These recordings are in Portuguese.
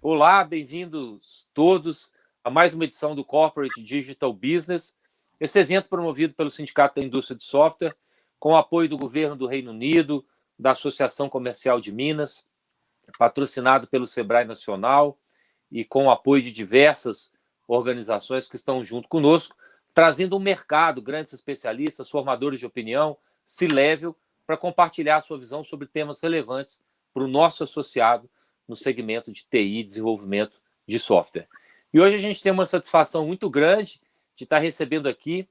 Olá, bem-vindos todos a mais uma edição do Corporate Digital Business, esse evento promovido pelo Sindicato da Indústria de Software, com o apoio do governo do Reino Unido, da Associação Comercial de Minas, patrocinado pelo Sebrae Nacional e com o apoio de diversas organizações que estão junto conosco, trazendo um mercado, grandes especialistas, formadores de opinião, C-Level, para compartilhar a sua visão sobre temas relevantes para o nosso associado no segmento de TI e desenvolvimento de software. E hoje a gente tem uma satisfação muito grande de estar recebendo aqui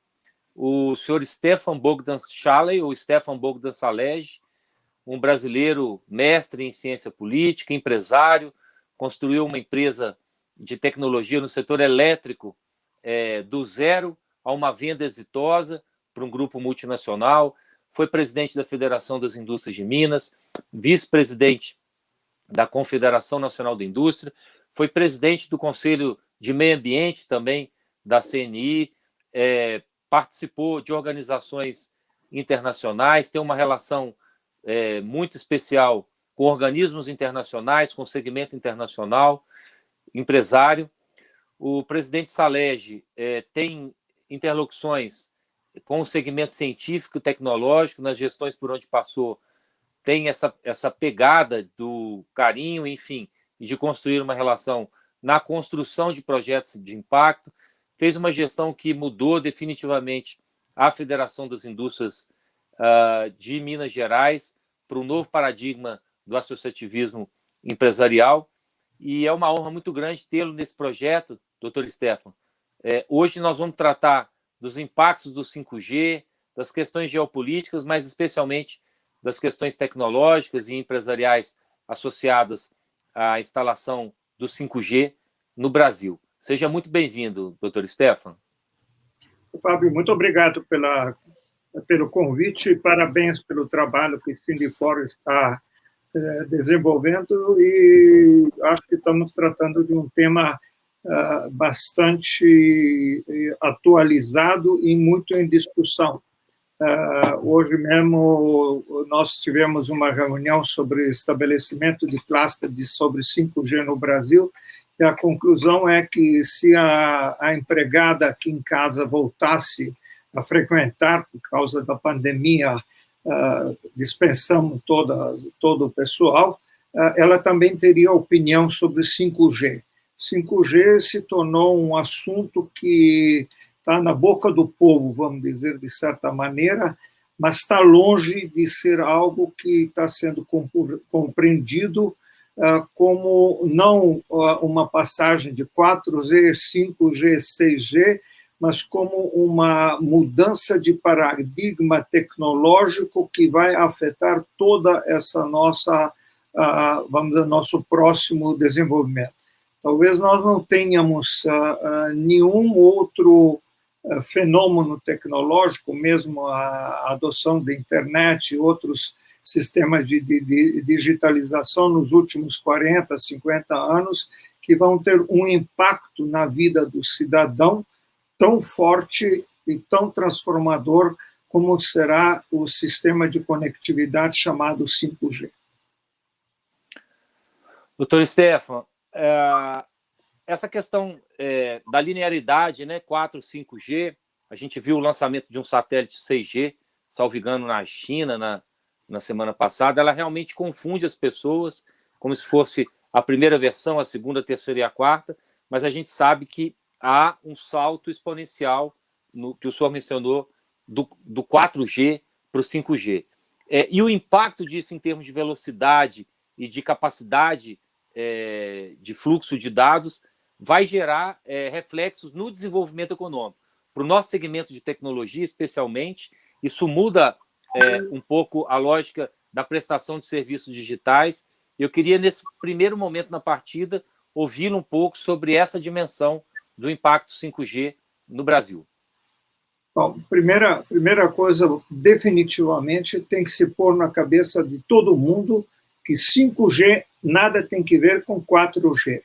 o senhor Stefan Bogdan Szalay, ou Stefan Bogdan Szalay, um brasileiro mestre em ciência política, empresário, construiu uma empresa de tecnologia no setor elétrico do zero a uma venda exitosa para um grupo multinacional, foi presidente da Federação das Indústrias de Minas, vice-presidente da Confederação Nacional da Indústria, foi presidente do Conselho de Meio Ambiente também da CNI, participou de organizações internacionais, tem uma relação muito especial com organismos internacionais, com o segmento internacional, empresário. O presidente Szalay tem interlocuções com o segmento científico e tecnológico, nas gestões por onde passou, tem essa pegada do carinho, enfim, de construir uma relação na construção de projetos de impacto, fez uma gestão que mudou definitivamente a Federação das Indústrias de Minas Gerais para um novo paradigma do associativismo empresarial, e é uma honra muito grande tê-lo nesse projeto, doutor Stefan. Hoje nós vamos tratar dos impactos do 5G, das questões geopolíticas, mas especialmente das questões tecnológicas e empresariais associadas à instalação do 5G no Brasil. Seja muito bem-vindo, doutor Stefan. Fábio, muito obrigado pelo convite e parabéns pelo trabalho que o Sindifórum está desenvolvendo, e acho que estamos tratando de um tema bastante atualizado e muito em discussão. Hoje mesmo nós tivemos uma reunião sobre estabelecimento de cluster sobre 5G no Brasil, e a conclusão é que se a empregada aqui em casa voltasse a frequentar por causa da pandemia, dispensamos todo o pessoal, ela também teria opinião sobre 5G. 5G se tornou um assunto que está na boca do povo, vamos dizer, de certa maneira, mas está longe de ser algo que está sendo compreendido como não uma passagem de 4G, 5G, 6G, mas como uma mudança de paradigma tecnológico que vai afetar toda essa nossa, vamos dizer, nosso próximo desenvolvimento. Talvez nós não tenhamos nenhum outro fenômeno tecnológico, mesmo a adoção da internet e outros sistemas de digitalização nos últimos 40, 50 anos, que vão ter um impacto na vida do cidadão tão forte e tão transformador como será o sistema de conectividade chamado 5G. Doutor Stefan, essa questão da linearidade, né, 4, 5G, a gente viu o lançamento de um satélite 6G, salvo engano, na China, na semana passada, ela realmente confunde as pessoas, como se fosse a primeira versão, a segunda, a terceira e a quarta, mas a gente sabe que há um salto exponencial, que o senhor mencionou, do 4G para o 5G. E o impacto disso em termos de velocidade e de capacidade de fluxo de dados vai gerar reflexos no desenvolvimento econômico. Para o nosso segmento de tecnologia, especialmente, isso muda um pouco a lógica da prestação de serviços digitais. Eu queria, nesse primeiro momento na partida, ouvi-lo um pouco sobre essa dimensão do impacto 5G no Brasil. Bom, primeira coisa, definitivamente, tem que se pôr na cabeça de todo mundo que 5G nada tem que ver com 4G.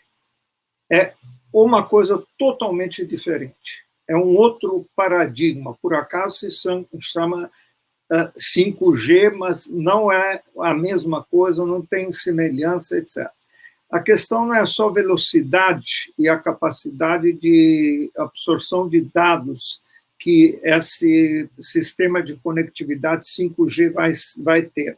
É uma coisa totalmente diferente. É um outro paradigma. Por acaso se chama 5G, mas não é a mesma coisa, não tem semelhança, etc. A questão não é só velocidade e a capacidade de absorção de dados que esse sistema de conectividade 5G vai ter.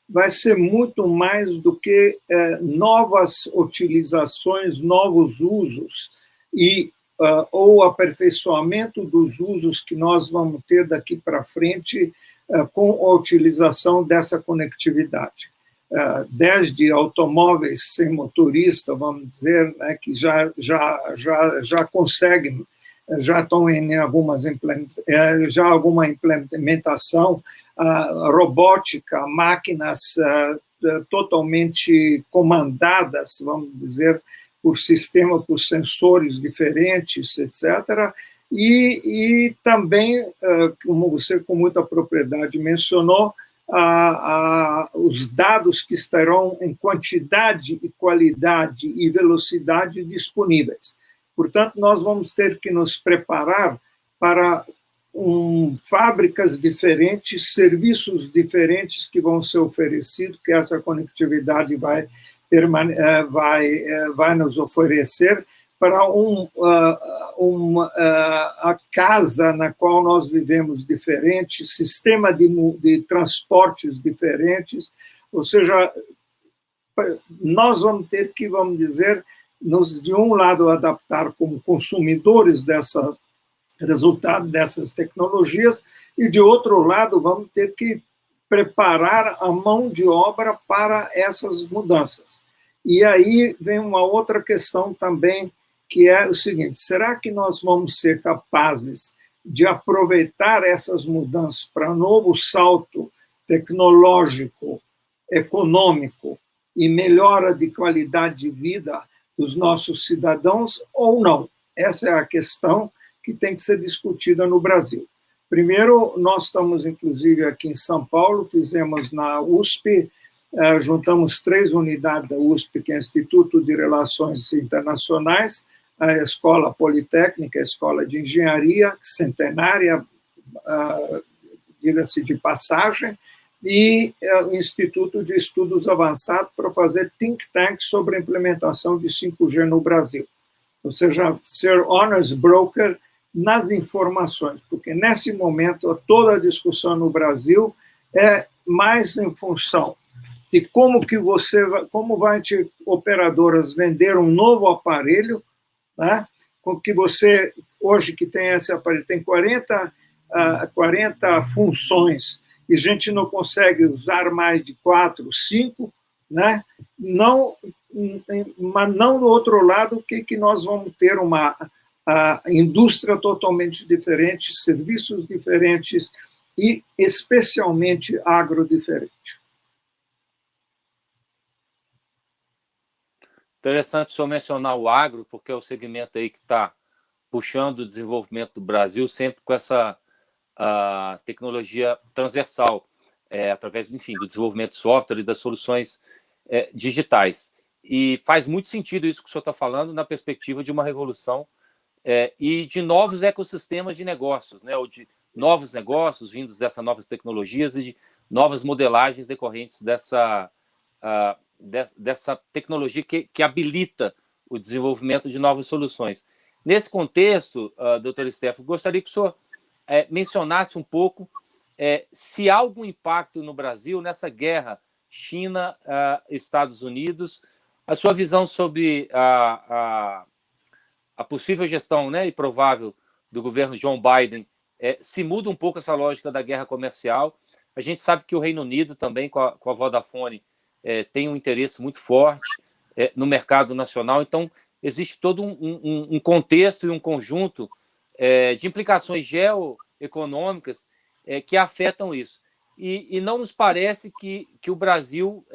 Vai ser muito mais do que novas utilizações, novos usos e ou aperfeiçoamento dos usos que nós vamos ter daqui para frente com a utilização dessa conectividade. Desde automóveis sem motorista, vamos dizer, né, que já conseguem, já estão em alguma implementação, robótica, máquinas totalmente comandadas, vamos dizer, por sistema, por sensores diferentes, etc. E também, como você com muita propriedade mencionou, os dados que estarão em quantidade e qualidade e velocidade disponíveis. Portanto, nós vamos ter que nos preparar para fábricas diferentes, serviços diferentes que vão ser oferecidos, que essa conectividade vai nos oferecer para a casa na qual nós vivemos diferente, sistema de transportes diferentes, ou seja, nós vamos ter que, vamos dizer, de um lado, adaptar como consumidores resultado dessas tecnologias, e, de outro lado, vamos ter que preparar a mão de obra para essas mudanças. E aí vem uma outra questão também, que é o seguinte: será que nós vamos ser capazes de aproveitar essas mudanças para um novo salto tecnológico, econômico e melhora de qualidade de vida dos nossos cidadãos ou não? Essa é a questão que tem que ser discutida no Brasil. Primeiro, nós estamos, inclusive, aqui em São Paulo, fizemos na USP, juntamos 3 unidades da USP, que é o Instituto de Relações Internacionais, a Escola Politécnica, a Escola de Engenharia, centenária, diga-se de passagem, e o Instituto de Estudos Avançados para fazer think tank sobre a implementação de 5G no Brasil. Ou seja, ser honest broker nas informações, porque nesse momento toda a discussão no Brasil é mais em função de como vai te operadoras vender um novo aparelho, né? Com que você, hoje que tem esse aparelho, tem 40 funções, e a gente não consegue usar mais de 4, 5, né? Mas não do outro lado, que nós vamos ter uma indústria totalmente diferente, serviços diferentes e especialmente agro diferente. Interessante o senhor mencionar o agro, porque é o segmento aí que está puxando o desenvolvimento do Brasil sempre com essa tecnologia transversal, através, enfim, do desenvolvimento de software e das soluções digitais. E faz muito sentido isso que o senhor está falando na perspectiva de uma revolução e de novos ecossistemas de negócios, né, ou de novos negócios vindos dessas novas tecnologias e de novas modelagens decorrentes dessa tecnologia que habilita o desenvolvimento de novas soluções. Nesse contexto, doutor Stefano, gostaria que o senhor mencionasse um pouco se há algum impacto no Brasil nessa guerra China-Estados Unidos, a sua visão sobre a possível gestão, né, e provável do governo Joe Biden, se muda um pouco essa lógica da guerra comercial. A gente sabe que o Reino Unido também, com a Vodafone, tem um interesse muito forte no mercado nacional. Então, existe todo um contexto e um conjunto de implicações geoeconômicas que afetam isso. E não nos parece que o Brasil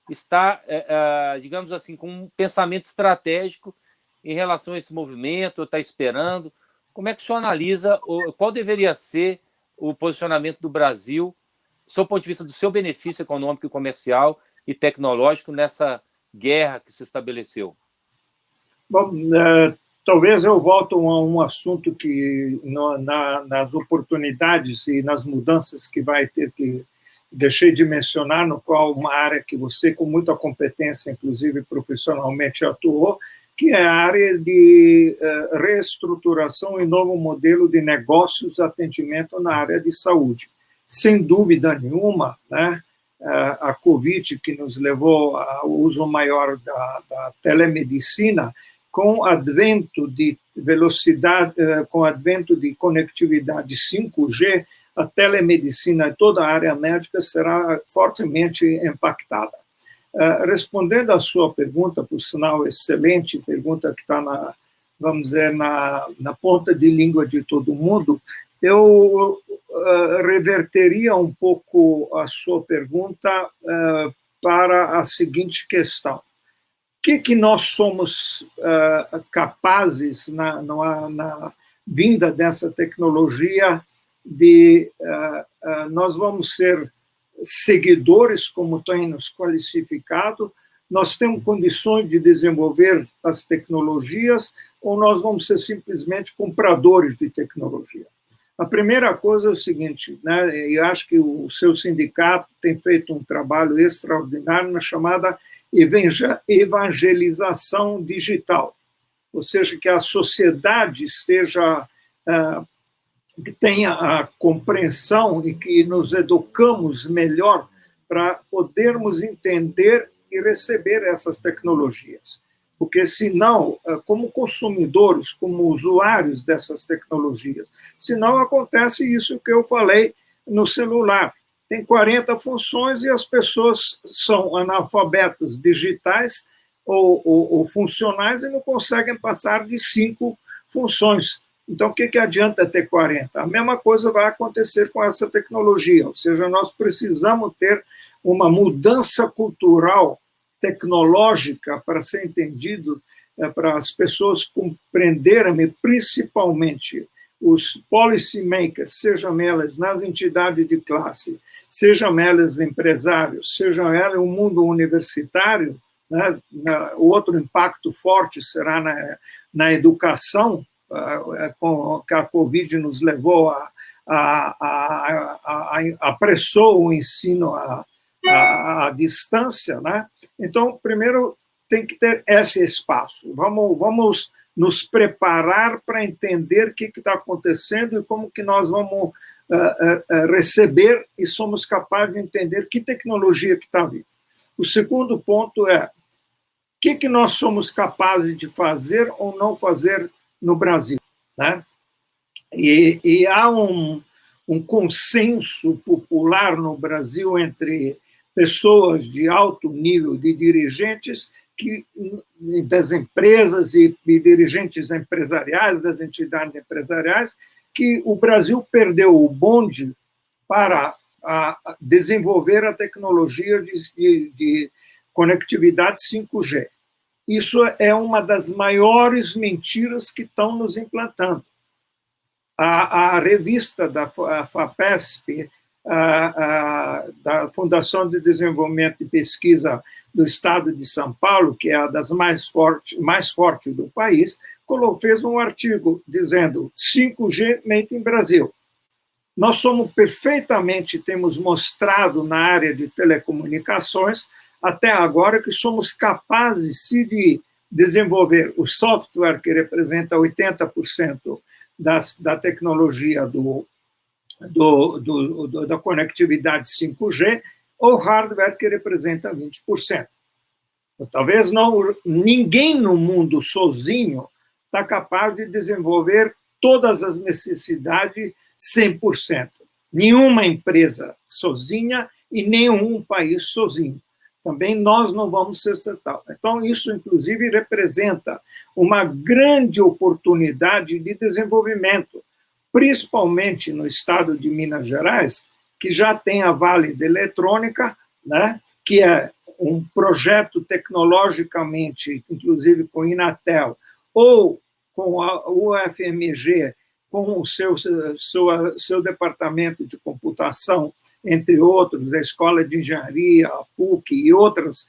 está, digamos assim, com um pensamento estratégico em relação a esse movimento, ou está esperando. Como é que o senhor analisa, qual deveria ser o posicionamento do Brasil, do ponto de vista do seu benefício econômico e comercial e tecnológico nessa guerra que se estabeleceu? Bom, talvez eu volte a um assunto que, nas oportunidades e nas mudanças que vai ter que deixei de mencionar, no qual uma área que você, com muita competência, inclusive profissionalmente, atuou, que é a área de reestruturação e novo modelo de negócios e atendimento na área de saúde. Sem dúvida nenhuma, né, a Covid, que nos levou ao uso maior da telemedicina, com o advento de velocidade, com o advento de conectividade 5G, a telemedicina e toda a área médica será fortemente impactada. Respondendo à sua pergunta, por sinal excelente, pergunta que está vamos dizer, na ponta de língua de todo mundo, eu reverteria um pouco a sua pergunta para a seguinte questão. O que nós somos capazes, na vinda dessa tecnologia, nós vamos ser seguidores, como tem nos qualificado, nós temos condições de desenvolver as tecnologias ou nós vamos ser simplesmente compradores de tecnologia? A primeira coisa é o seguinte, né, eu acho que o seu sindicato tem feito um trabalho extraordinário na chamada evangelização digital, ou seja, que a sociedade que tenha a compreensão e que nos educamos melhor para podermos entender e receber essas tecnologias. Porque, senão, como consumidores, como usuários dessas tecnologias, senão acontece isso que eu falei no celular. Tem 40 funções e as pessoas são analfabetos digitais ou funcionais e não conseguem passar de 5 funções. Então, o que adianta ter 40? A mesma coisa vai acontecer com essa tecnologia, ou seja, nós precisamos ter uma mudança cultural tecnológica para ser entendido, para as pessoas compreenderem, principalmente os policy makers, sejam elas nas entidades de classe, sejam elas empresários, sejam elas o mundo universitário, né? O outro impacto forte será na educação, que a Covid nos levou apressou o ensino à distância, né? Então, primeiro tem que ter esse espaço. Vamos nos preparar para entender o que está acontecendo e como que nós vamos receber e somos capazes de entender que tecnologia que está vindo. O segundo ponto é o que nós somos capazes de fazer ou não fazer no Brasil, né? E há um consenso popular no Brasil entre pessoas de alto nível de dirigentes das empresas e dirigentes empresariais, das entidades empresariais, que o Brasil perdeu o bonde para desenvolver a tecnologia de conectividade 5G. Isso é uma das maiores mentiras que estão nos implantando. A revista da FAPESP, da Fundação de Desenvolvimento e Pesquisa do Estado de São Paulo, que é a das mais forte do país, fez um artigo dizendo 5G made in Brasil. Nós somos temos mostrado na área de telecomunicações, até agora, que somos capazes de desenvolver o software que representa 80% da tecnologia da conectividade 5G, ou hardware que representa 20%. Então, talvez ninguém no mundo sozinho está capaz de desenvolver todas as necessidades 100%. Nenhuma empresa sozinha e nenhum país sozinho. Também nós não vamos ser tal. Então, isso, inclusive, representa uma grande oportunidade de desenvolvimento, principalmente no estado de Minas Gerais, que já tem a Vale da Eletrônica, né, que é um projeto tecnologicamente, inclusive com o Inatel, ou com a UFMG, com o seu departamento de computação, entre outros, a Escola de Engenharia, a PUC e outras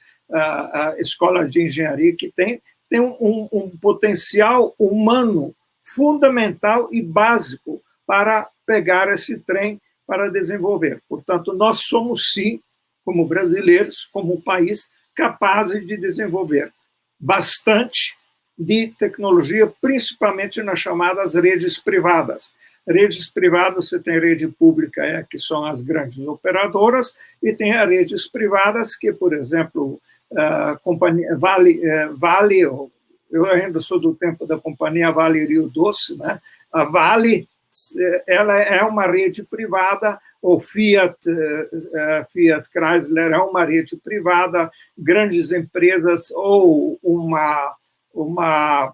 escolas de engenharia que tem um potencial humano fundamental e básico para pegar esse trem para desenvolver. Portanto, nós somos, sim, como brasileiros, como país, capazes de desenvolver bastante de tecnologia, principalmente nas chamadas redes privadas. Redes privadas, você tem rede pública, que são as grandes operadoras, e tem as redes privadas, que, por exemplo, a companhia Vale, eu ainda sou do tempo da companhia Vale Rio Doce, né? A Vale, ela é uma rede privada, o Fiat Chrysler é uma rede privada, grandes empresas ou uma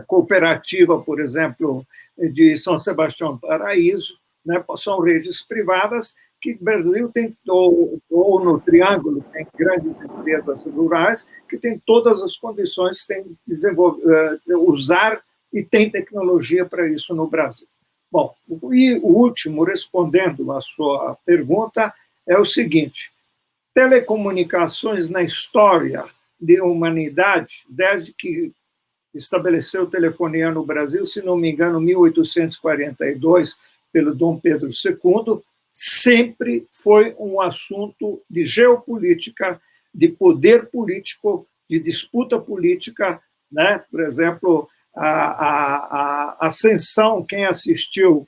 cooperativa, por exemplo, de São Sebastião do Paraíso, né, são redes privadas que o Brasil tem, ou no Triângulo, tem grandes empresas rurais que têm todas as condições de usar e tem tecnologia para isso no Brasil. Bom, e o último, respondendo à sua pergunta, é o seguinte: telecomunicações na história da humanidade, desde que estabeleceu telefonia no Brasil, se não me engano, 1842, pelo Dom Pedro II, sempre foi um assunto de geopolítica, de poder político, de disputa política, né? Por exemplo, a Ascensão, quem assistiu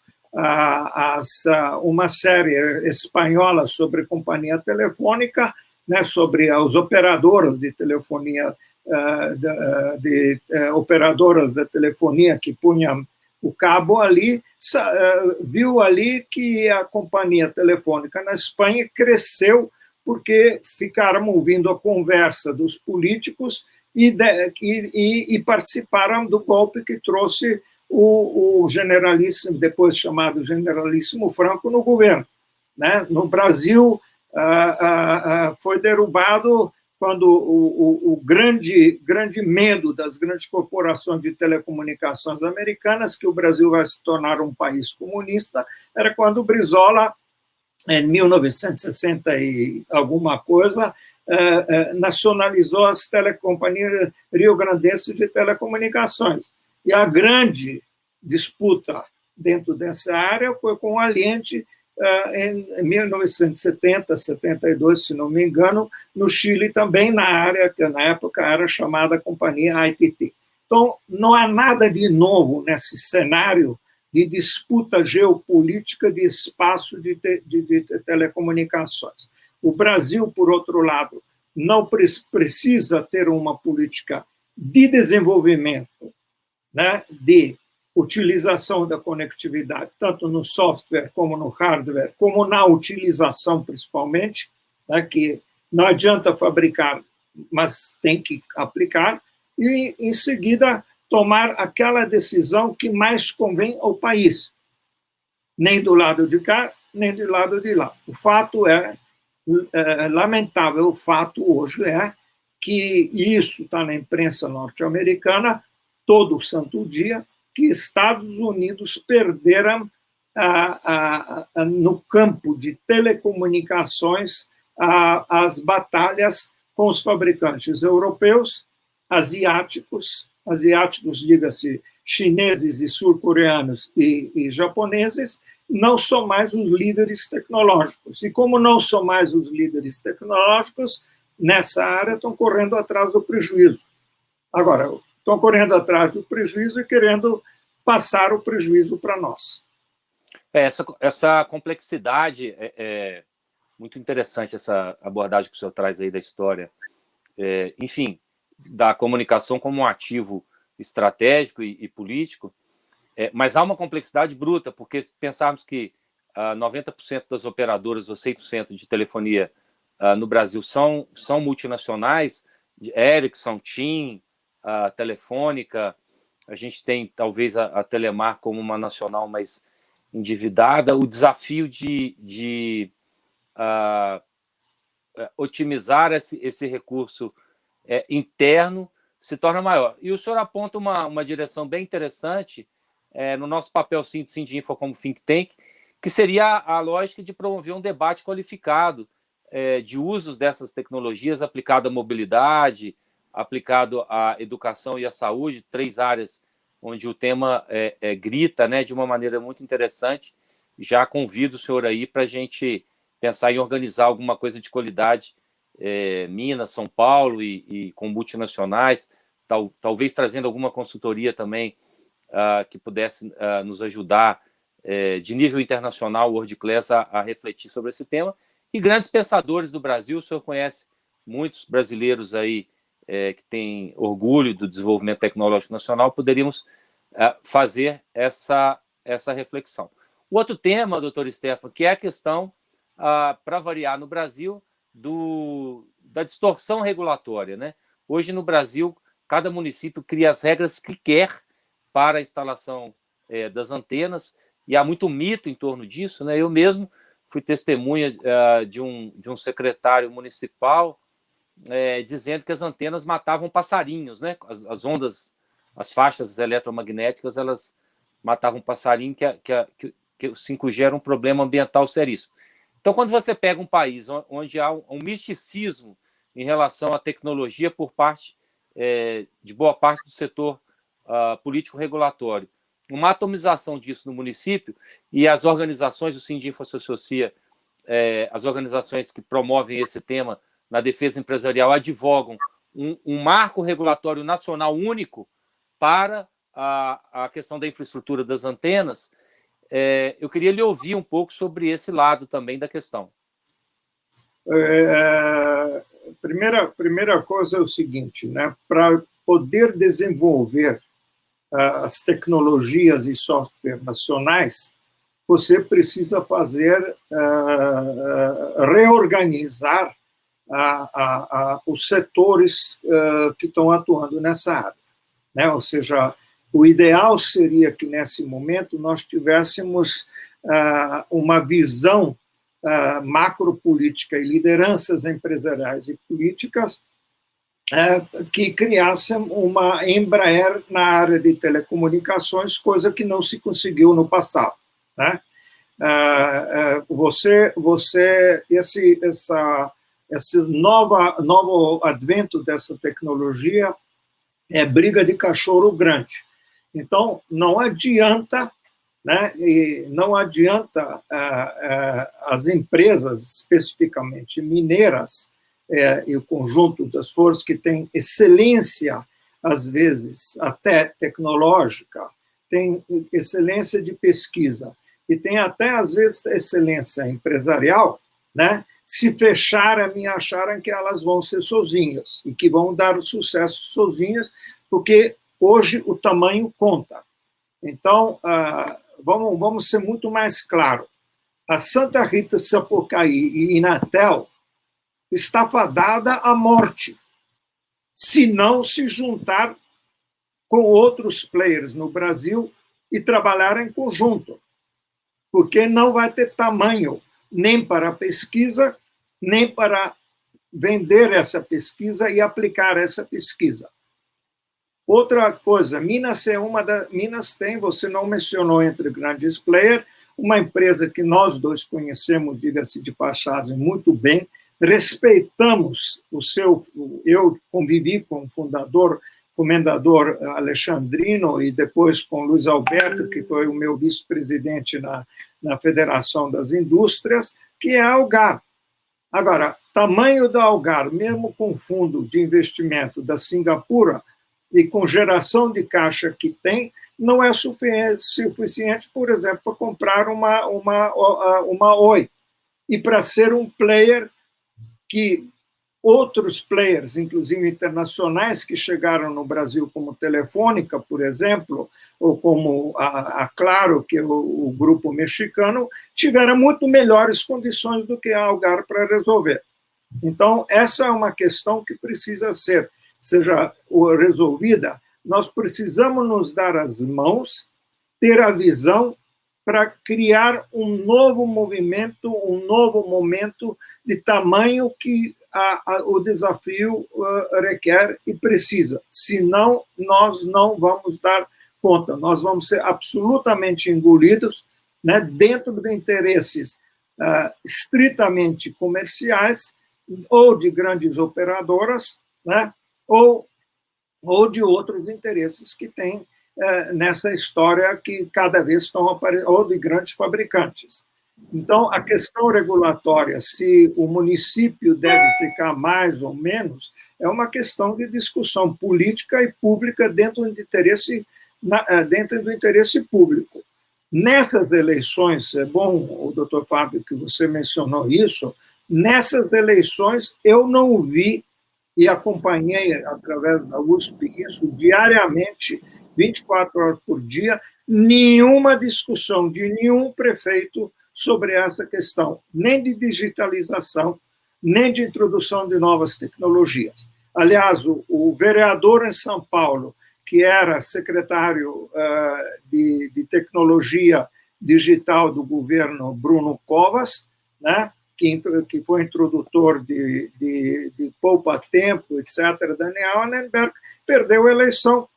uma série espanhola sobre companhia telefônica, né, sobre os operadores de telefonia, operadoras da telefonia que punham o cabo ali, viu ali que a companhia telefônica na Espanha cresceu porque ficaram ouvindo a conversa dos políticos e participaram do golpe que trouxe o generalíssimo, depois chamado generalíssimo Franco, no governo, né? No Brasil, foi derrubado quando o grande medo das grandes corporações de telecomunicações americanas, que o Brasil vai se tornar um país comunista, era quando o Brizola, em 1960 e alguma coisa, nacionalizou as companhias rio-grandenses de telecomunicações. E a grande disputa dentro dessa área foi com o Aliente, em 1970, 72, se não me engano, no Chile também, na área que na época era chamada companhia ITT. Então, não há nada de novo nesse cenário de disputa geopolítica de espaço de telecomunicações. O Brasil, por outro lado, não precisa ter uma política de desenvolvimento, né, de utilização da conectividade, tanto no software como no hardware, como na utilização, principalmente, né, que não adianta fabricar, mas tem que aplicar, e, em seguida, tomar aquela decisão que mais convém ao país, nem do lado de cá, nem do lado de lá. O fato lamentável, o fato hoje é que isso está na imprensa norte-americana todo santo dia, que Estados Unidos perderam no campo de telecomunicações as batalhas com os fabricantes europeus, asiáticos, diga-se, chineses e sul-coreanos e japoneses, não são mais os líderes tecnológicos. E como não são mais os líderes tecnológicos, nessa área estão correndo atrás do prejuízo. Agora, estão correndo atrás do prejuízo e querendo passar o prejuízo para nós. Essa complexidade é muito interessante, essa abordagem que o senhor traz aí da história. Enfim, da comunicação como um ativo estratégico e político, mas há uma complexidade bruta, porque se pensarmos que 90% das operadoras ou 100% de telefonia no Brasil são multinacionais, Ericsson, TIM, a Telefônica, a gente tem talvez a Telemar como uma nacional mais endividada, o desafio de otimizar esse recurso interno se torna maior. E o senhor aponta uma direção bem interessante no nosso papel Sindinfo como think tank, que seria a lógica de promover um debate qualificado de usos dessas tecnologias aplicado à mobilidade, aplicado à educação e à saúde, 3 áreas onde o tema grita, né, de uma maneira muito interessante, já convido o senhor aí para a gente pensar em organizar alguma coisa de qualidade, Minas, São Paulo e com multinacionais, talvez trazendo alguma consultoria também que pudesse nos ajudar de nível internacional, world class, a refletir sobre esse tema. E grandes pensadores do Brasil, o senhor conhece muitos brasileiros aí que têm orgulho do desenvolvimento tecnológico nacional, poderíamos fazer essa reflexão. O outro tema, doutor Stefan, que é a questão, para variar no Brasil, da distorção regulatória, né? Hoje, no Brasil, cada município cria as regras que quer para a instalação das antenas, e há muito mito em torno disso, né? Eu mesmo fui testemunha de um secretário municipal dizendo que as antenas matavam passarinhos, né? As ondas, as faixas eletromagnéticas, elas matavam passarinho, que o 5G era um problema ambiental seríssimo. Então, quando você pega um país onde há um misticismo em relação à tecnologia por parte de boa parte do setor político-regulatório, uma atomização disso no município, e as organizações, o Sindinfo associa, as organizações que promovem esse tema na defesa empresarial, advogam um marco regulatório nacional único para a questão da infraestrutura das antenas. Eu queria lhe ouvir um pouco sobre esse lado também da questão. Primeira coisa é o seguinte, né? Para poder desenvolver as tecnologias e software nacionais, você precisa reorganizar os setores que estão atuando nessa área, né? Ou seja, o ideal seria que, nesse momento, nós tivéssemos uma visão macropolítica e lideranças empresariais e políticas que criassem uma Embraer na área de telecomunicações, coisa que não se conseguiu no passado, né? Esse novo advento dessa tecnologia é briga de cachorro grande. Então, não adianta, né? E não adianta as empresas, especificamente mineiras, e o conjunto das forças que têm excelência, às vezes, até tecnológica, tem excelência de pesquisa, e tem até, às vezes, excelência empresarial, né? Se fecharem e acharem que elas vão ser sozinhas, e que vão dar o sucesso sozinhas, porque hoje o tamanho conta. Então, vamos ser muito mais claros. A Santa Rita, Sapucaí e Inatel está fadada à morte, se não se juntar com outros players no Brasil e trabalhar em conjunto, porque não vai ter tamanho nem para a pesquisa, nem para vender essa pesquisa e aplicar essa pesquisa. Outra coisa, Minas Minas tem, você não mencionou entre grandes players, uma empresa que nós dois conhecemos, diga-se de passagem, muito bem, respeitamos eu convivi com o fundador, comendador Alexandrino, e depois com Luiz Alberto, que foi o meu vice-presidente na Federação das Indústrias, que é a Algar. Agora, tamanho da Algar, mesmo com fundo de investimento da Singapura, e com geração de caixa que tem, não é suficiente, por exemplo, para comprar uma Oi. E para ser um player que outros players, inclusive internacionais, que chegaram no Brasil, como Telefônica, por exemplo, ou como a Claro, que é o grupo mexicano, tiveram muito melhores condições do que a Algar para resolver. Então, essa é uma questão que precisa seja resolvida. Nós precisamos nos dar as mãos, ter a visão para criar um novo movimento, um novo momento de tamanho que o desafio requer e precisa. Senão, nós não vamos dar conta. Nós vamos ser absolutamente engolidos, né, dentro de interesses estritamente comerciais ou de grandes operadoras, né, ou de outros interesses que têm nessa história que cada vez estão aparecendo, ou de grandes fabricantes. Então, a questão regulatória, se o município deve ficar mais ou menos, é uma questão de discussão política e pública dentro do interesse público. Nessas eleições, é bom, o doutor Fábio, que você mencionou isso, nessas eleições eu não vi, e acompanhei através da USP isso diariamente, 24 horas por dia, nenhuma discussão de nenhum prefeito sobre essa questão, nem de digitalização, nem de introdução de novas tecnologias. Aliás, o vereador em São Paulo, que era secretário de tecnologia digital do governo Bruno Covas, né, que foi introdutor de poupa-tempo, etc., Daniel Annenberg, perdeu a eleição.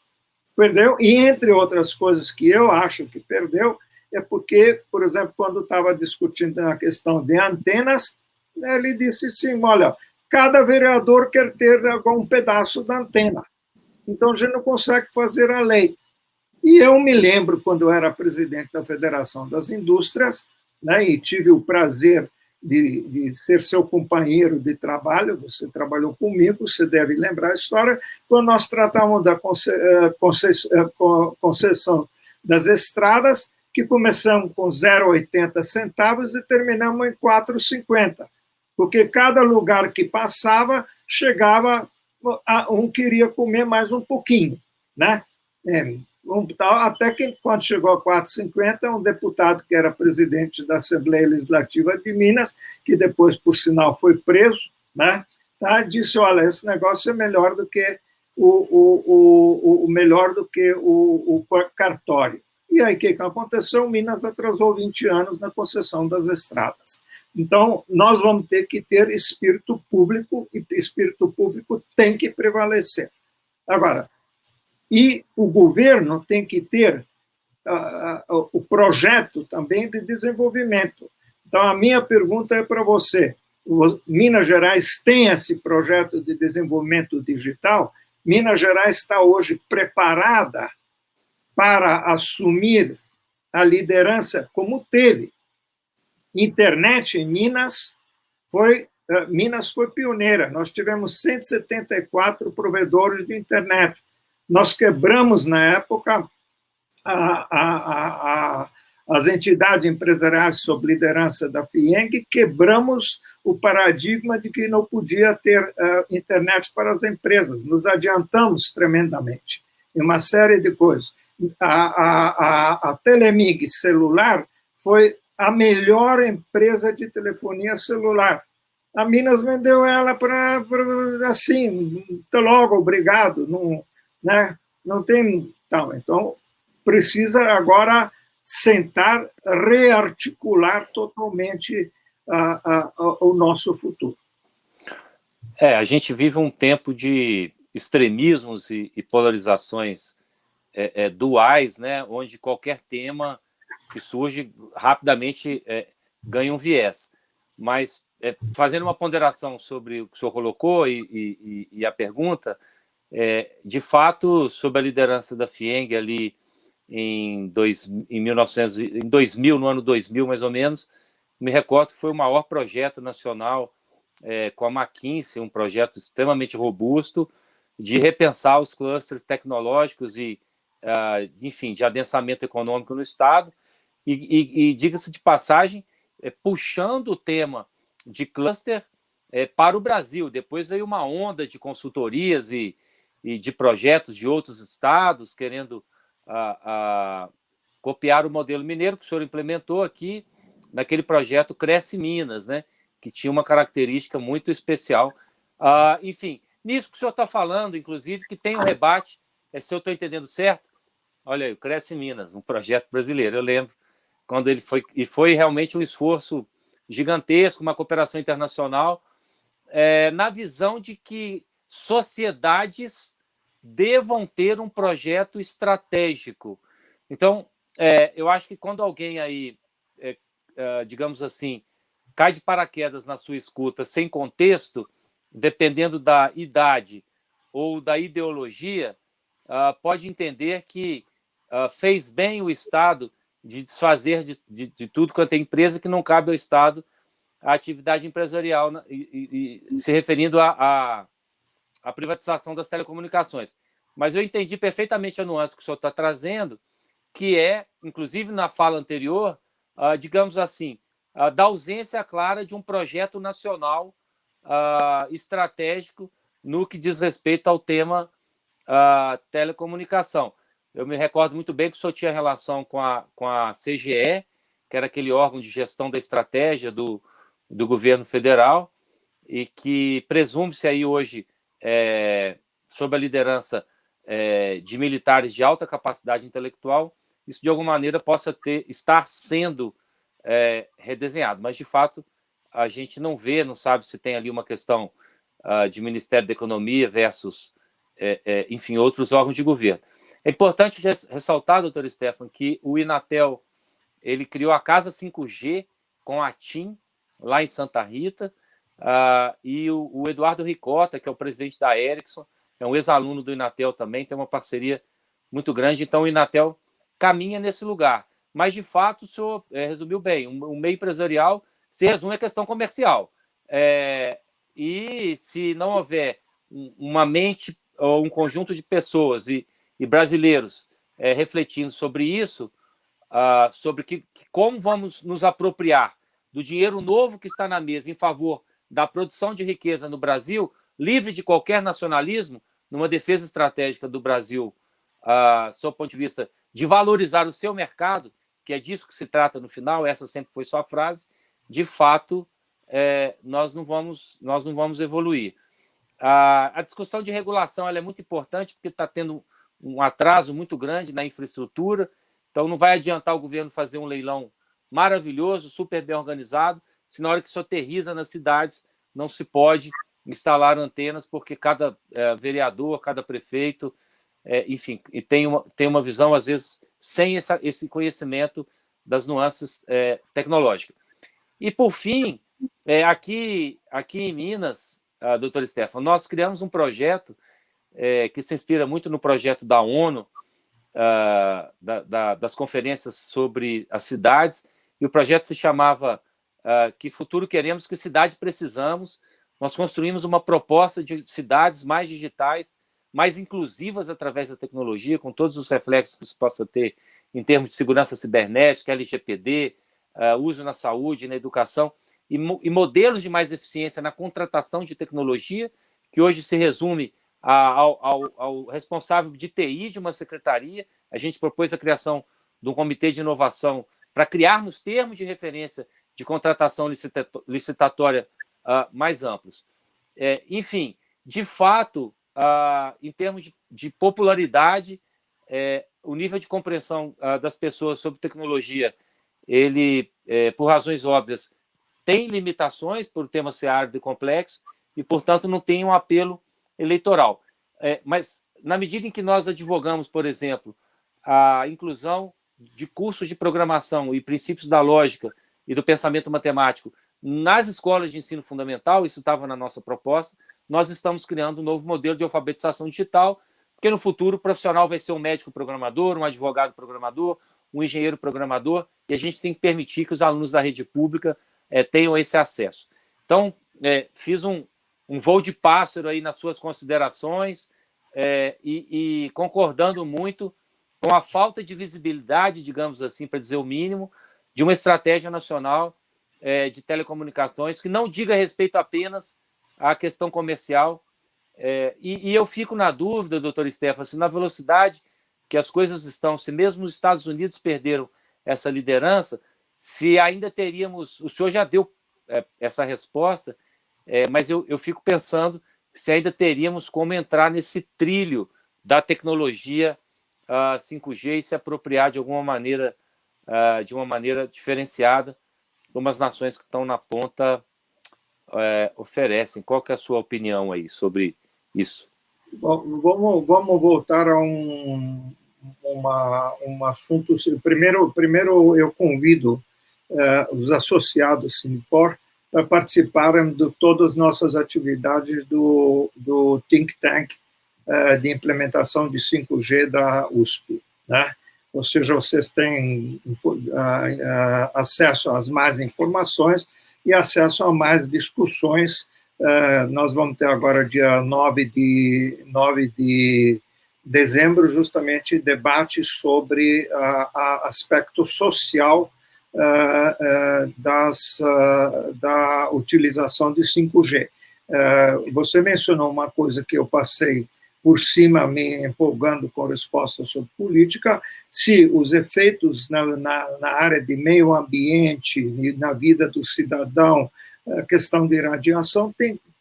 Perdeu, e entre outras coisas que eu acho que perdeu, é porque, por exemplo, quando estava discutindo a questão de antenas, ele disse assim, olha, cada vereador quer ter algum pedaço da antena, então a gente não consegue fazer a lei. E eu me lembro, quando eu era presidente da Federação das Indústrias, né, e tive o prazer de ser seu companheiro de trabalho, você trabalhou comigo, você deve lembrar a história, quando nós tratamos da concessão das estradas, que começamos com 0,80 centavos e terminamos em 4,50, porque cada lugar que passava, chegava, um queria comer mais um pouquinho, né? Até que, quando chegou a 4,50, um deputado que era presidente da Assembleia Legislativa de Minas, que depois, por sinal, foi preso, né, disse, olha, esse negócio é melhor do que o cartório. E aí, o que aconteceu? Minas atrasou 20 anos na concessão das estradas. Então, nós vamos ter que ter espírito público, e espírito público tem que prevalecer. Agora, e o governo tem que ter o projeto também de desenvolvimento. Então, a minha pergunta é para você. Minas Gerais tem esse projeto de desenvolvimento digital? Minas Gerais está hoje preparada para assumir a liderança como teve. Internet em Minas foi pioneira. Nós tivemos 174 provedores de internet. Nós quebramos, na época, as entidades empresariais sob liderança da FIENG, quebramos o paradigma de que não podia ter internet para as empresas. Nos adiantamos tremendamente em uma série de coisas. A Telemig celular foi a melhor empresa de telefonia celular. A Minas vendeu ela para assim, até logo, obrigado, não, né? Não tem tal. Então, precisa agora sentar, rearticular totalmente o nosso futuro. A gente vive um tempo de extremismos e polarizações duais, né, onde qualquer tema que surge rapidamente ganha um viés. Mas, fazendo uma ponderação sobre o que o senhor colocou e a pergunta, de fato, sob a liderança da FIENG ali em 2000, no ano 2000, mais ou menos, me recordo que foi o maior projeto nacional com a McKinsey, um projeto extremamente robusto de repensar os clusters tecnológicos e, enfim, de adensamento econômico no Estado. E diga-se de passagem, puxando o tema de cluster para o Brasil. Depois veio uma onda de consultorias e de projetos de outros estados querendo copiar o modelo mineiro que o senhor implementou aqui naquele projeto Cresce Minas, né, que tinha uma característica muito especial. Enfim, nisso que o senhor está falando, inclusive, que tem um rebate, se eu estou entendendo certo, olha aí, o Cresce Minas, um projeto brasileiro, eu lembro, quando ele foi, e foi realmente um esforço gigantesco, uma cooperação internacional, na visão de que sociedades devam ter um projeto estratégico. Então, eu acho que quando alguém aí, digamos assim, cai de paraquedas na sua escuta sem contexto, dependendo da idade ou da ideologia, pode entender que fez bem o Estado de desfazer de tudo quanto é empresa que não cabe ao Estado a atividade empresarial, e se referindo à privatização das telecomunicações. Mas eu entendi perfeitamente a nuance que o senhor está trazendo, que é, inclusive na fala anterior, digamos assim, da ausência clara de um projeto nacional estratégico no que diz respeito ao tema telecomunicação. Eu me recordo muito bem que o senhor tinha relação com a CGE, que era aquele órgão de gestão da estratégia do governo federal, e que presume-se aí hoje, sob a liderança de militares de alta capacidade intelectual, isso de alguma maneira possa estar sendo redesenhado. Mas, de fato, a gente não vê, não sabe se tem ali uma questão de Ministério da Economia versus, enfim, outros órgãos de governo. É importante ressaltar, doutor Stefan, que o Inatel ele criou a Casa 5G com a TIM, lá em Santa Rita, e o Eduardo Ricota, que é o presidente da Ericsson, é um ex-aluno do Inatel também, tem uma parceria muito grande, então o Inatel caminha nesse lugar. Mas, de fato, o senhor resumiu bem, o meio empresarial se resume à questão comercial. E se não houver uma mente ou um conjunto de pessoas e brasileiros refletindo sobre isso, sobre como vamos nos apropriar do dinheiro novo que está na mesa em favor da produção de riqueza no Brasil, livre de qualquer nacionalismo, numa defesa estratégica do Brasil, sob o ponto de vista de valorizar o seu mercado, que é disso que se trata no final, essa sempre foi sua frase, de fato, nós não vamos evoluir. A discussão de regulação ela é muito importante, porque está tendo um atraso muito grande na infraestrutura, então não vai adiantar o governo fazer um leilão maravilhoso, super bem organizado, se na hora que isso aterriza nas cidades não se pode instalar antenas, porque cada vereador, cada prefeito, enfim, e tem uma visão, às vezes, sem esse conhecimento das nuances tecnológicas. E, por fim, aqui em Minas, doutor Stefan, nós criamos um projeto que se inspira muito no projeto da ONU, das conferências sobre as cidades, e o projeto se chamava Que Futuro Queremos, Que Cidade Precisamos. Nós construímos uma proposta de cidades mais digitais, mais inclusivas através da tecnologia, com todos os reflexos que isso possa ter em termos de segurança cibernética, LGPD, uso na saúde, na educação, e modelos de mais eficiência na contratação de tecnologia, que hoje se resume ao responsável de TI de uma secretaria. A gente propôs a criação de um comitê de inovação para criarmos termos de referência de contratação licitatória mais amplos. Enfim, de fato, em termos de popularidade, o nível de compreensão das pessoas sobre tecnologia, ele, por razões óbvias, tem limitações por tema ser árido e complexo e, portanto, não tem um apelo eleitoral. Mas, na medida em que nós advogamos, por exemplo, a inclusão de cursos de programação e princípios da lógica e do pensamento matemático nas escolas de ensino fundamental, isso estava na nossa proposta, nós estamos criando um novo modelo de alfabetização digital, porque no futuro o profissional vai ser um médico programador, um advogado programador, um engenheiro programador, e a gente tem que permitir que os alunos da rede pública tenham esse acesso. Então, fiz um voo de pássaro aí nas suas considerações e concordando muito com a falta de visibilidade, digamos assim, para dizer o mínimo, de uma estratégia nacional de telecomunicações que não diga respeito apenas à questão comercial. E eu fico na dúvida, doutor Stefan, se na velocidade que as coisas estão, se mesmo os Estados Unidos perderam essa liderança, se ainda teríamos... O senhor já deu essa resposta, mas eu fico pensando se ainda teríamos como entrar nesse trilho da tecnologia 5G e se apropriar de alguma maneira, de uma maneira diferenciada, como as nações que estão na ponta oferecem. Qual que é a sua opinião aí sobre isso? Bom, vamos voltar a um assunto. Primeiro eu convido os associados Sinifor para participarem de todas as nossas atividades do Think Tank de implementação de 5G da USP, né? ou seja, vocês têm acesso às mais informações e acesso a mais discussões. Nós vamos ter agora, dia 9 de dezembro, justamente debates sobre aspecto social da utilização de 5G. Você mencionou uma coisa que eu passei por cima, me empolgando com resposta sobre política. Se os efeitos na área de meio ambiente, na vida do cidadão, a questão de radiação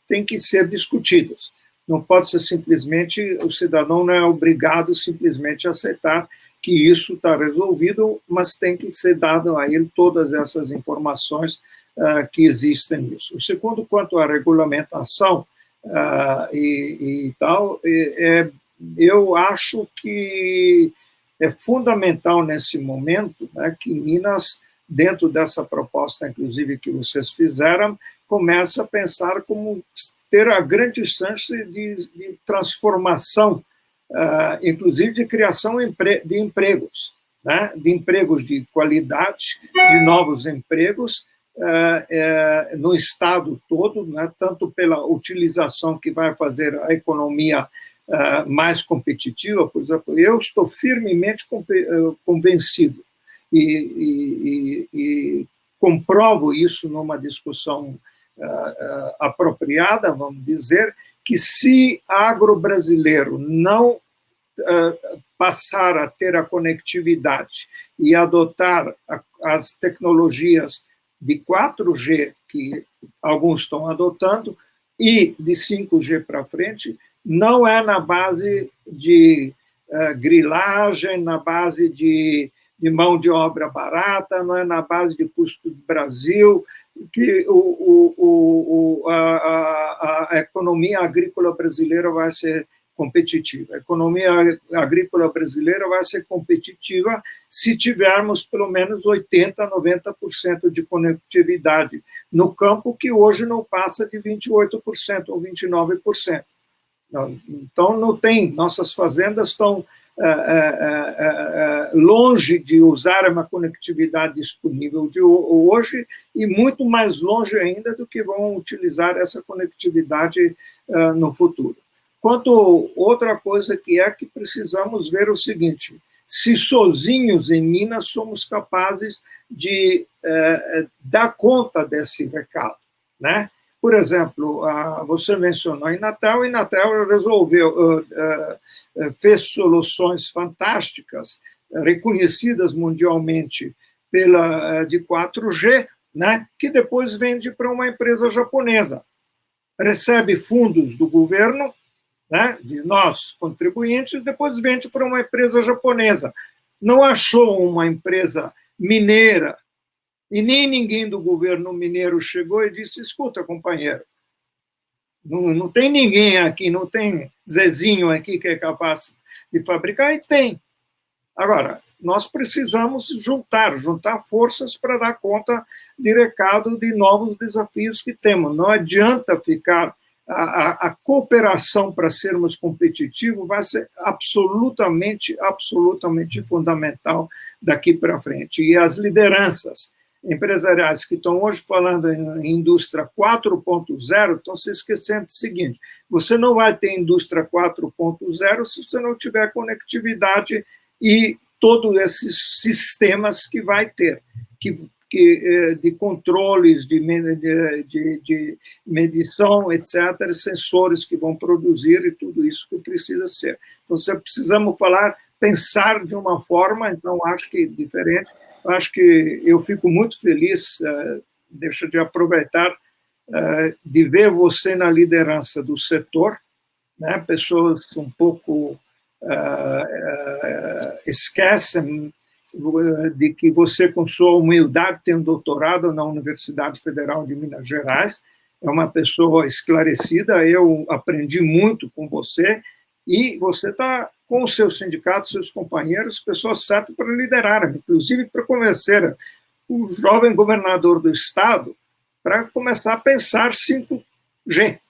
tem que ser discutidos. Não pode ser simplesmente, o cidadão não é obrigado simplesmente a aceitar que isso está resolvido, mas tem que ser dado a ele todas essas informações que existem nisso. O segundo, quanto à regulamentação e tal, eu acho que é fundamental nesse momento, né, que Minas, dentro dessa proposta, inclusive, que vocês fizeram, começa a pensar como ter a grande chance de transformação, inclusive de criação de empregos, né? De empregos de qualidade, de novos empregos no Estado todo, né? Tanto pela utilização que vai fazer a economia mais competitiva. Por exemplo, eu estou firmemente convencido e comprovo isso numa discussão apropriada, vamos dizer, que se agro-brasileiro não passar a ter a conectividade e adotar as tecnologias de 4G, que alguns estão adotando, e de 5G para frente, não é na base de grilagem, na base de mão de obra barata, não é na base de custo do Brasil, que a economia agrícola brasileira vai ser competitiva. A economia agrícola brasileira vai ser competitiva se tivermos pelo menos 80%, 90% de conectividade no campo, que hoje não passa de 28% ou 29%. Então, não tem, nossas fazendas estão longe de usar uma conectividade disponível de hoje e muito mais longe ainda do que vão utilizar essa conectividade no futuro. Quanto outra coisa que precisamos ver o seguinte: se sozinhos em Minas somos capazes de dar conta desse recado, né? Por exemplo, você mencionou a Inatel, resolveu, fez soluções fantásticas, reconhecidas mundialmente de 4G, né, que depois vende para uma empresa japonesa. Recebe fundos do governo, né, de nós, contribuintes, depois vende para uma empresa japonesa. Não achou uma empresa mineira, e nem ninguém do governo mineiro chegou e disse: escuta, companheiro, não tem ninguém aqui, não tem Zezinho aqui que é capaz de fabricar, e tem. Agora, nós precisamos juntar forças para dar conta de recado de novos desafios que temos. Não adianta ficar... A cooperação para sermos competitivos vai ser absolutamente fundamental daqui para frente. E as lideranças empresariais que estão hoje falando em indústria 4.0 estão se esquecendo do seguinte: você não vai ter indústria 4.0 se você não tiver conectividade e todos esses sistemas que vai ter, de controles, de medição, etc., sensores que vão produzir e tudo isso que precisa ser. Então, precisamos pensar de uma forma, então, acho que diferente. Acho que eu fico muito feliz, deixa de aproveitar, de ver você na liderança do setor, né? Pessoas um pouco esquecem de que você, com sua humildade, tem um doutorado na Universidade Federal de Minas Gerais, é uma pessoa esclarecida, eu aprendi muito com você, e você está com o seu sindicato, seus companheiros, pessoas certas para liderar, inclusive para convencer o jovem governador do Estado para começar a pensar 5G.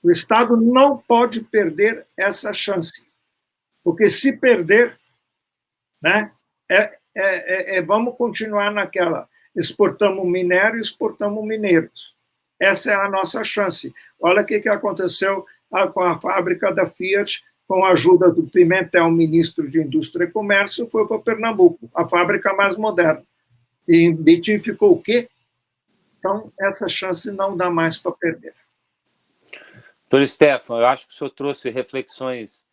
O Estado não pode perder essa chance, porque se perder, né? Vamos continuar naquela, exportamos minério, exportamos mineiros. Essa é a nossa chance. Olha o que aconteceu com a fábrica da Fiat, com a ajuda do Pimentel, ministro de Indústria e Comércio, foi para Pernambuco, a fábrica mais moderna. E em Betim ficou o quê? Então, essa chance não dá mais para perder. Doutor Stefan, eu acho que o senhor trouxe reflexões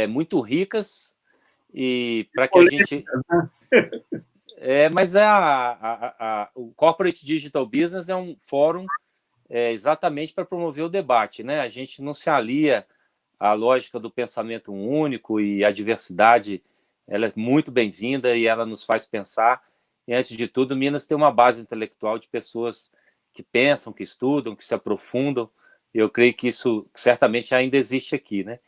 muito ricas e para que a gente... mas o Corporate Digital Business é um fórum exatamente para promover o debate, né? A gente não se alia à lógica do pensamento único, e a diversidade ela é muito bem-vinda e ela nos faz pensar. E, antes de tudo, Minas tem uma base intelectual de pessoas que pensam, que estudam, que se aprofundam. Eu creio que isso certamente ainda existe aqui, né?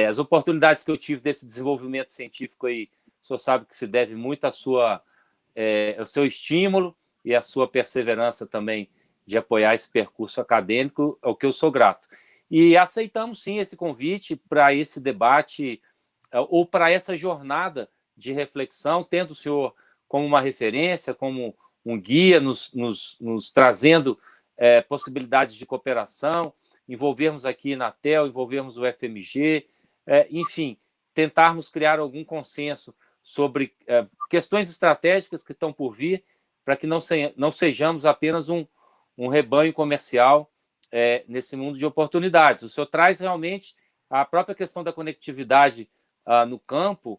As oportunidades que eu tive desse desenvolvimento científico aí, o senhor sabe que se deve muito ao seu estímulo e à sua perseverança também de apoiar esse percurso acadêmico, ao que eu sou grato. E aceitamos, sim, esse convite para esse debate ou para essa jornada de reflexão, tendo o senhor como uma referência, como um guia, nos trazendo possibilidades de cooperação, envolvermos aqui na TEL, envolvermos o FMG, enfim, tentarmos criar algum consenso sobre questões estratégicas que estão por vir, para que não sejamos apenas um rebanho comercial nesse mundo de oportunidades. O senhor traz realmente a própria questão da conectividade no campo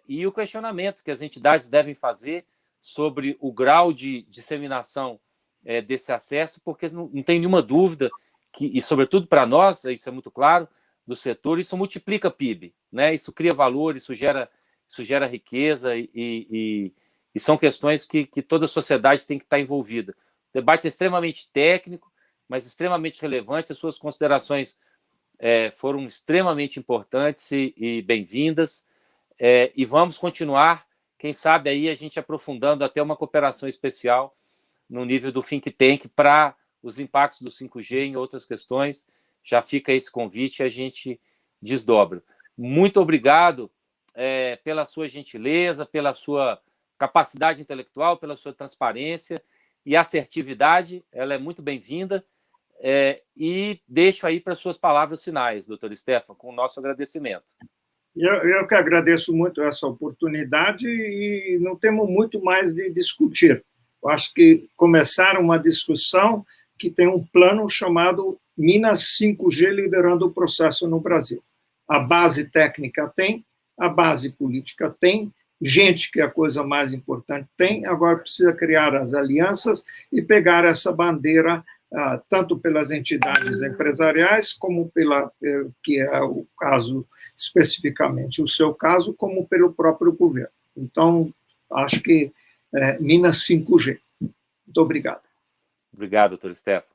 e o questionamento que as entidades devem fazer sobre o grau de disseminação desse acesso, porque não tem nenhuma dúvida que, e sobretudo para nós, isso é muito claro, do setor, isso multiplica PIB, né? Isso cria valor, isso gera riqueza e são questões que toda a sociedade tem que estar envolvida. O debate é extremamente técnico, mas extremamente relevante. As suas considerações foram extremamente importantes e bem-vindas. E vamos continuar, quem sabe aí a gente aprofundando até uma cooperação especial no nível do think tank para os impactos do 5G em outras questões. Já fica esse convite e a gente desdobra. Muito obrigado pela sua gentileza, pela sua capacidade intelectual, pela sua transparência e assertividade. Ela é muito bem-vinda. E deixo aí para suas palavras finais, doutor Stefan, com o nosso agradecimento. Eu que agradeço muito essa oportunidade e não temos muito mais de discutir. Eu acho que começar uma discussão que tem um plano chamado Minas 5G liderando o processo no Brasil. A base técnica tem, a base política tem, gente, que é a coisa mais importante, tem, agora precisa criar as alianças e pegar essa bandeira tanto pelas entidades empresariais, como que é o caso, especificamente o seu caso, como pelo próprio governo. Então, acho que Minas 5G. Muito obrigado. Obrigado, doutor Stefan.